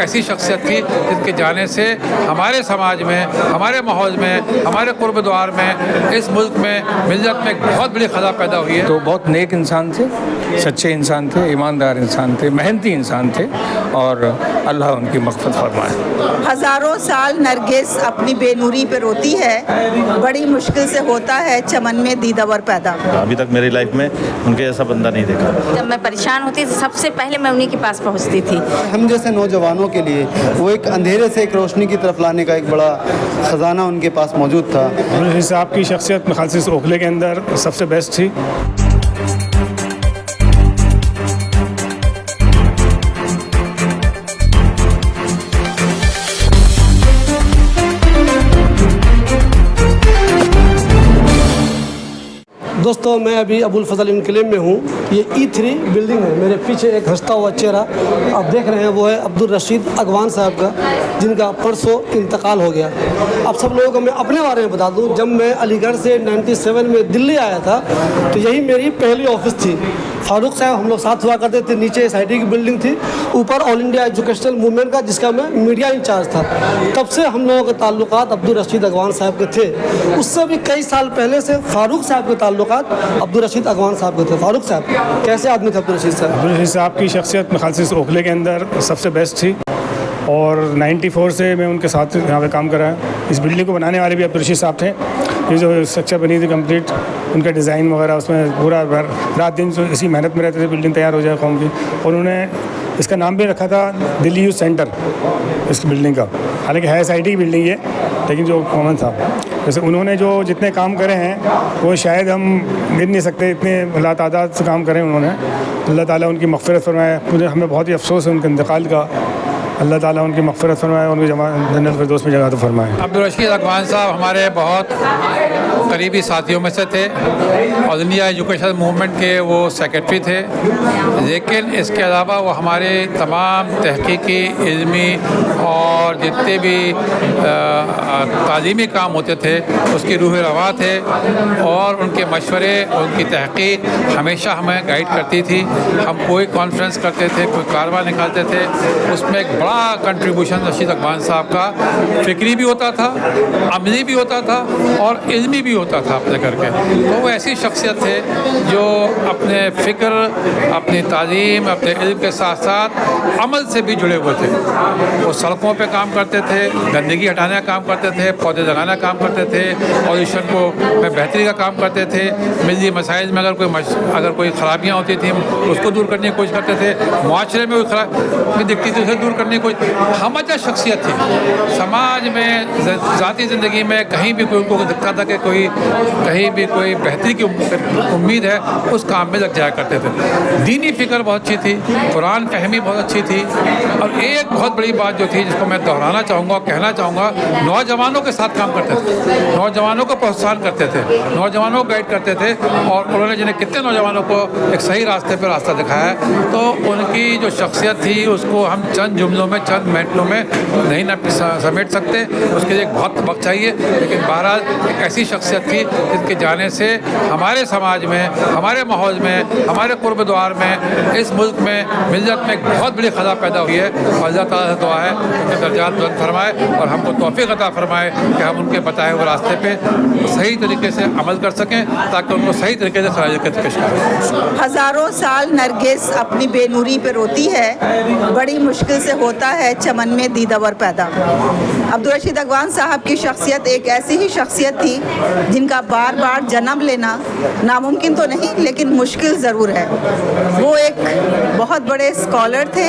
ऐसी शख्सियत थी जिसके जाने से हमारे समाज में, हमारे माहौल में, हमारे कुर्ब द्वार में, इस मुल्क में, मिल्लत में एक बहुत बड़ी खला पैदा हुई है। तो बहुत नेक इंसान थे, सच्चे इंसान थे, ईमानदार इंसान थे, मेहनती इंसान थे और अल्लाह उनकी मग़फ़िरत फरमाए। हज़ारों साल नरगिस अपनी बेनूरी पे रोती है, बड़ी मुश्किल से होता है चमन में दीदावर पैदा। अभी तक मेरी लाइफ में उनके जैसा बंदा नहीं देखा। जब मैं परेशान होती थी सबसे पहले मैं उन्हीं के पास पहुंचती थी। हम जैसे नौजवानों के लिए वो एक अंधेरे से एक रोशनी की तरफ लाने का एक बड़ा ख़जाना उनके पास मौजूद था। अब्दुल साहब की शख्सियत मेरे ख्याल से इस ओखले के अंदर सबसे बेस्ट थी। दोस्तों, मैं अभी अबुल फजल इनकलेम में हूँ। ये E3 बिल्डिंग है। मेरे पीछे एक हंसता हुआ चेहरा आप देख रहे हैं, वो है अब्दुल रशीद अगवान साहब का, जिनका परसों इंतकाल हो गया। अब सब लोगों को मैं अपने बारे में बता दूं, जब मैं अलीगढ़ से 97 में दिल्ली आया था तो यही मेरी पहली ऑफिस थी। फारूक साहब हम लोग साथ हुआ करते थे। नीचे SIT की बिल्डिंग थी, ऊपर ऑल इंडिया एजुकेशनल मूवमेंट का, जिसका मैं मीडिया इंचार्ज था। तब से हम लोगों के ताल्लुकात अब्दुल रशीद अगवान साहब के थे। उससे भी कई साल पहले से फारूक साहब के ताल्लुकात अब्दुल रशीद अगवान साहब के थे। फारूक साहब कैसे आदमी थे अब्दुल रशीद साहब? अब्दुल रशीद साहब की शख्सियत मेरे ख्याल से इस ओखले के अंदर सबसे बेस्ट थी और 94 से मैं उनके साथ यहाँ पे काम कर रहा हूँ। इस बिल्डिंग को बनाने वाले भी अब्दुल रशीद साहब थे। ये जो स्ट्रक्चर बनी थी कंप्लीट, उनका डिज़ाइन वगैरह, उसमें पूरा रात दिन इसी मेहनत में रहते थे बिल्डिंग तैयार हो जाए कौम की। और उन्होंने इसका नाम भी रखा था दिल्ली यूथ सेंटर इस बिल्डिंग का। हालांकि है SIT की बिल्डिंग ये, लेकिन जो कॉमन था, जैसे उन्होंने जो जितने काम करे हैं वो शायद हम गिन नहीं सकते, इतने लातादाद से काम करें उन्होंने। अल्लाह ताला उनकी मग़फ़िरत फरमाए। मुझे हमें बहुत ही अफसोस है उनके इंतकाल का। अल्लाह ताला उनकी मग़फ़िरत फरमाए, उनकी जन्नत फिरदौस में जगह तो फरमाए। अब्दुल रशीद अगवान साहब हमारे बहुत करीबी साथियों में से थे। ऑल इंडिया एजुकेशन मूवमेंट के वो सेक्रेटरी थे, लेकिन इसके अलावा वो हमारे तमाम तहकीकी, इल्मी और जितने भी तालीमी काम होते थे उसकी रूह रवा थे। और उनके मशवरे, उनकी तहकीक हमेशा हमें गाइड करती थी। हम कोई कॉन्फ्रेंस करते थे, कोई कारवा निकालते थे, उसमें एक बड़ा कंट्रीब्यूशन रशीद अगवान साहब का फ़िक्री भी होता था, अमली भी होता था और इल्मी भी होता था अपने करके। तो वो ऐसी शख्सियत थे जो अपने फ़िक्र, अपनी तालीम, अपने इल्म के साथ साथ अमल से भी जुड़े हुए थे। वो सड़कों पे काम करते थे, गंदगी हटाने का काम करते थे, पौधे लगाना का काम करते थे, पॉल्यूशन को में बेहतरी का काम करते थे। मिली मसाइल में अगर कोई ख़राबियाँ होती थी उसको दूर करने की कोशिश करते थे। मुआशरे में कोई खराबी दिखती थी उसे दूर करने की कोशिश। हमजा शख्सियत थी। समाज में ज़ाती ज़िंदगी में कहीं भी कोई उनको दिखता था कि कोई कहीं भी कोई बेहतरी की उम्मीद है, उस काम में लग जाया करते थे। दीनी फ़िक्र बहुत अच्छी थी, कुरान फहमी बहुत अच्छी थी। और एक बहुत बड़ी बात जो थी जिसको मैं दोहराना चाहूँगा, कहना चाहूँगा, नौजवानों के साथ काम करते थे, नौजवानों को प्रोत्साहन करते थे, नौजवानों को गाइड करते थे। और उन्होंने जिन्हें कितने नौजवानों को एक सही रास्ते पर रास्ता दिखाया है। तो उनकी जो शख्सियत थी उसको हम चंद जुमलों में, चंद मिनटों में नहीं न समेट सकते, उसके लिए एक बहुत वक्त चाहिए। लेकिन बहरहाल एक ऐसी शख्सियत थी जिसके जाने से हमारे समाज में, हमारे माहौल में, हमारे कुर्ब द्वार में, इस मुल्क में, मिल्लत में एक बहुत बड़ी खला पैदा हुई है। और अल्लाह ताला से दुआ है उनके दर्जात बुलंद फरमाए और हमको तौफीक अता फरमाए कि हम उनके बताए हुए रास्ते पे सही तरीके से अमल कर सकें, ताकि उनको सही तरीके से खराज पेश करें। हज़ारों साल नरगिस अपनी बेनूरी पे रोती है, बड़ी मुश्किल से होता है चमन में दीदावर पैदा। अब्दुल रशीद अगवान साहब की शख्सियत एक ऐसी ही शख्सियत थी जिनका बार बार जन्म लेना नामुमकिन तो नहीं, लेकिन मुश्किल ज़रूर है। वो एक बहुत बड़े स्कॉलर थे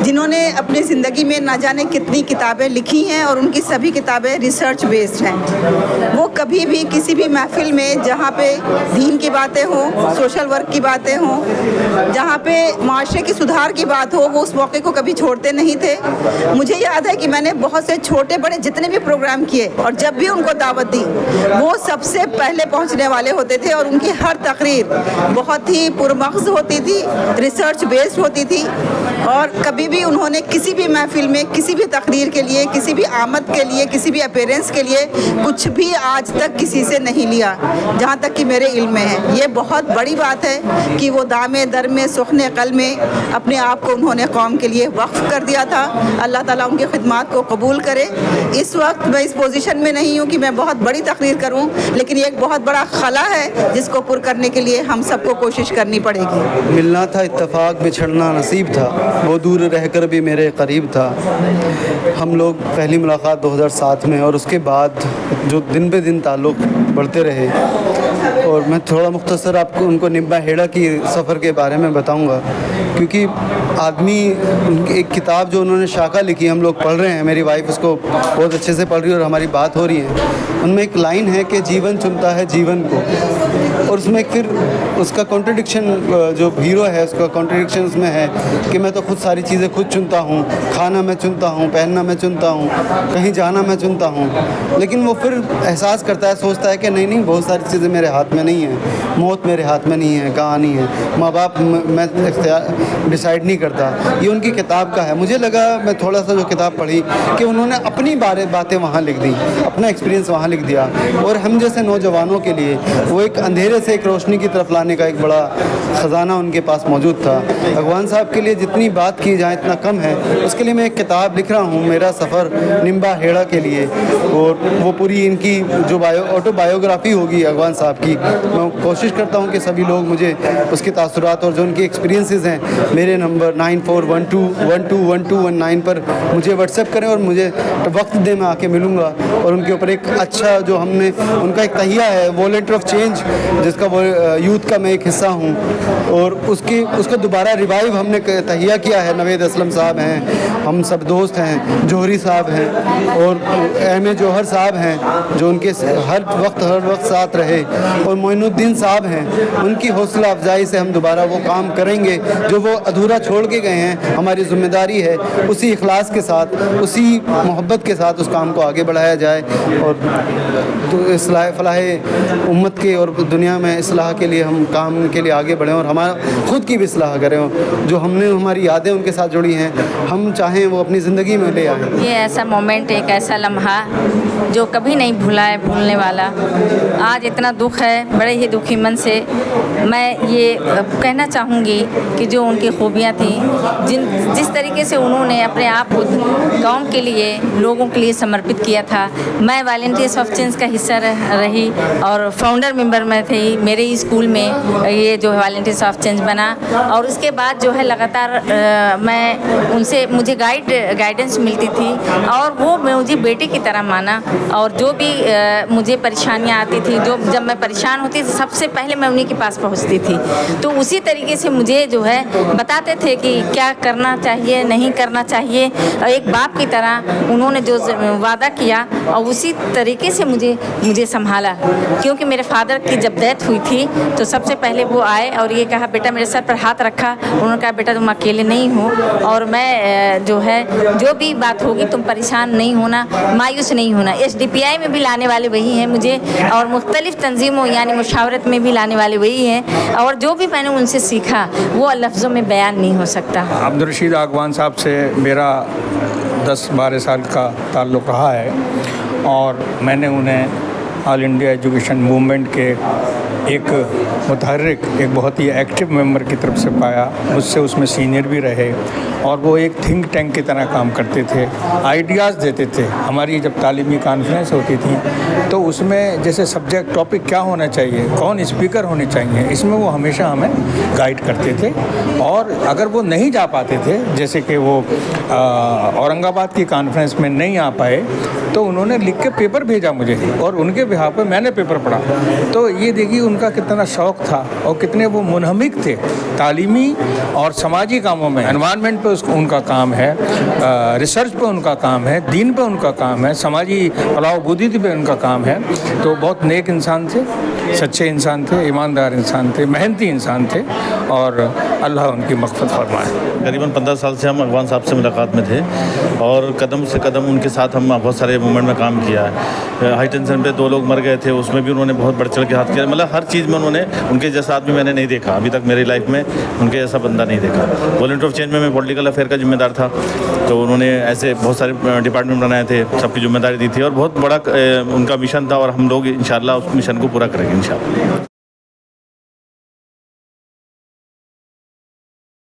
जिन्होंने अपनी ज़िंदगी में ना जाने कितनी किताबें लिखी हैं और उनकी सभी किताबें रिसर्च बेस्ड हैं। वो कभी भी किसी भी महफिल में जहाँ पे दीन की बातें हों, सोशल वर्क की बातें हों, जहाँ पे माशरे की सुधार की बात हो, वो उस मौके को कभी छोड़ते नहीं थे। मुझे याद है कि मैंने बहुत से छोटे बड़े जितने भी प्रोग्राम किए और जब भी उनको दावत दी, वो सबसे पहले पहुंचने वाले होते थे और उनकी हर तकरीर बहुत ही पुरमग़ज़ होती थी, रिसर्च बेस्ड होती थी और कभी भी उन्होंने किसी भी महफिल में किसी भी तकरीर के लिए, किसी भी आमद के लिए, किसी भी अपीयरेंस के लिए कुछ भी आज तक किसी से नहीं लिया, जहाँ तक कि मेरे इल्म में है। ये बहुत बड़ी बात है कि वो दामे दर में सुखने कल में अपने आप को उन्होंने कौम के लिए वक्फ़ कर दिया था। अल्लाह ताला उनकी खिदमत को कबूल करे। इस वक्त मैं इस पोजीशन में नहीं हूँ कि मैं बहुत बड़ी तकरीर करूँ, लेकिन ये एक बहुत बड़ा खला है जिसको पुर करने के लिए हम सबको कोशिश करनी पड़ेगी। मिलना था इत्तफाक, बिछड़ना नसीब था, वो दूर रहकर भी मेरे करीब था। हम लोग पहली मुलाकात 2007 में और उसके बाद जो दिन पे दिन ताल्लुक़ बढ़ते रहे। और मैं थोड़ा मुख्तसर आपको उनको निब्बा हेड़ा की सफ़र के बारे में बताऊंगा, क्योंकि आदमी उनकी एक किताब जो उन्होंने शाखा लिखी हम लोग पढ़ रहे हैं, मेरी वाइफ उसको बहुत अच्छे से पढ़ रही है और हमारी बात हो रही है। उनमें एक लाइन है कि जीवन चुनता है जीवन को, और उसमें फिर उसका कॉन्ट्रडिक्शन, जो हीरो है उसका कॉन्ट्रडिक्शन उसमें है कि मैं तो खुद सारी चीज़ें खुद चुनता हूँ, खाना मैं चुनता हूँ, पहनना मैं चुनता हूँ, कहीं जाना मैं चुनता हूँ। लेकिन वो फिर एहसास करता है, सोचता है कि नहीं नहीं, बहुत सारी चीज़ें मेरे हाथ में नहीं है, मौत मेरे हाथ में नहीं है, कहानी है, माँ बाप मैं डिसाइड नहीं करता। ये उनकी किताब का है। मुझे लगा, मैं थोड़ा सा जो किताब पढ़ी कि उन्होंने अपनी बातें वहाँ लिख दी, अपना एक्सपीरियंस वहाँ लिख दिया, और हम जैसे नौजवानों के लिए वो एक अंधेरे से एक रोशनी की तरफ लाने का एक बड़ा ख़जाना उनके पास मौजूद था। अगवान साहब के लिए जितनी बात की जाए इतना कम है। उसके लिए मैं एक किताब लिख रहा हूँ, मेरा सफ़र निम्बा हेड़ा के लिए, और वो पूरी इनकी जो ऑटोबायोग्राफ़ी होगी अगवान साहब की, मैं कोशिश करता हूँ कि सभी लोग मुझे उसके तासुरात और जो उनके एक्सपीरियंसेस हैं मेरे नंबर 9412121219 पर मुझे व्हाट्सएप करें और मुझे वक्त दे, मैं आके मिलूँगा और उनके ऊपर एक अच्छा, जो हमने उनका एक तहिया है वॉलंटियर ऑफ चेंज, जिसका वो यूथ का मैं एक हिस्सा हूँ, और उसको दोबारा रिवाइव हमने तहिया किया है। नवेद असलम साहब हैं, हम सब दोस्त हैं, जोहरी साहब हैं और एम ए जौहर साहब हैं जो उनके हर वक्त साथ रहे, और मोइनुद्दीन साहब हैं। उनकी हौसला अफजाई से हम दोबारा वो काम करेंगे जो वो अधूरा छोड़ के गए हैं। हमारी ज़िम्मेदारी है उसी इखलास के साथ, उसी मोहब्बत के साथ उस काम को आगे बढ़ाया जाए, और तो इस्लाह फलाह उम्मत के और दुनिया में इस्लाह के लिए हम काम के लिए आगे बढ़ें और हमारा ख़ुद की भी इस्लाह करें। जो हमने हमारी यादें उनके साथ जुड़ी हैं, हम चाहें वो अपनी ज़िंदगी में ले आएँ। ये ऐसा मोमेंट, एक ऐसा लम्हा जो कभी नहीं भूलने वाला। आज इतना दुख है, बड़े ही दुखी मन से मैं ये कहना चाहूँगी कि जो उनकी खूबियाँ थी, जिस तरीके से उन्होंने अपने आप को गाँव के लिए, लोगों के लिए समर्पित किया था। मैं वॉलंटियर्स ऑफ चेंज का हिस्सा रही और फाउंडर मेंबर में थी। मेरे ही स्कूल में ये जो वॉलंटियर्स ऑफ चेंज बना, और उसके बाद जो है लगातार मैं उनसे, मुझे गाइडेंस मिलती थी और वो मुझे बेटे की तरह माना। और जो भी मुझे परेशानियाँ आती थी, जब मैं परेशान होती थी, सबसे पहले मैं उन्हीं के पास पहुंचती थी। तो उसी तरीके से मुझे जो है बताते थे कि क्या करना चाहिए, नहीं करना चाहिए, और एक बाप की तरह उन्होंने जो वादा किया और उसी तरीके से मुझे संभाला। क्योंकि मेरे फादर की जब डेथ हुई थी तो सबसे पहले वो आए और ये कहा, बेटा मेरे सर पर हाथ रखा, उन्होंने कहा बेटा तुम अकेले नहीं हो, और मैं जो है जो भी बात होगी तुम परेशान नहीं होना, मायूस नहीं होना। SDPI में भी लाने वाले वही हैं मुझे, और मुख्तलिफ़ तंजीमों यानी मुशावरत में भी लाने वाले वही हैं, और जो भी मैंने उनसे सीखा वो लफ्ज़ों में बयान नहीं हो सकता। अब्दुल रशीद अगवान साहब से मेरा 10-12 साल का ताल्लुक़ रहा है, और मैंने उन्हें ऑल इंडिया एजुकेशन मूवमेंट के एक मुतहर्रिक, एक बहुत ही एक्टिव मेंबर की तरफ से पाया। मुझसे उसमें सीनियर भी रहे, और वो एक थिंक टैंक की तरह काम करते थे, आइडियाज़ देते थे। हमारी जब तालीमी कॉन्फ्रेंस होती थी तो उसमें जैसे सब्जेक्ट टॉपिक क्या होना चाहिए, कौन स्पीकर होने चाहिए, इसमें वो हमेशा हमें गाइड करते थे। और अगर वो नहीं जा पाते थे, जैसे कि वो औरंगाबाद की कॉन्फ्रेंस में नहीं आ पाए, तो उन्होंने लिख के पेपर भेजा मुझे, और उनके बिहाफ पे मैंने पेपर पढ़ा। तो ये देखिए उनका कितना शौक़ था और कितने वो मुनहमिक थे तालीमी और समाजी कामों में। एनवायरनमेंट पे उनका काम है, रिसर्च पे उनका काम है, दीन पे उनका काम है, समाजी फलाह बहबूदी पे उनका काम है। तो बहुत नेक इंसान थे, सच्चे इंसान थे, ईमानदार इंसान थे, मेहनती इंसान थे और अल्लाह उनकी मग़फ़िरत फरमाए। करीबन 15 साल से हम अगवान साहब से मुलाकात में थे और कदम से कदम उनके साथ हम बहुत सारे मूवमेंट में काम किया है। हाई टेंशन पे 2 लोग मर गए थे, उसमें भी उन्होंने बहुत बढ़ चढ़ के हाथ किया। मतलब हर चीज़ में उन्होंने, उनके जैसा आदमी मैंने नहीं देखा अभी तक मेरी लाइफ में, उनके जैसा बंदा नहीं देखा। वॉलंटियर ऑफ चेंज में मैं पॉलिटिकल अफेयर का जिम्मेदार था, तो उन्होंने ऐसे बहुत सारे डिपार्टमेंट बनाए थे, सबकी जिम्मेदारी दी थी और बहुत बड़ा उनका मिशन था और हम लोग इंशाल्लाह उस मिशन को पूरा करेंगे इंशाल्लाह।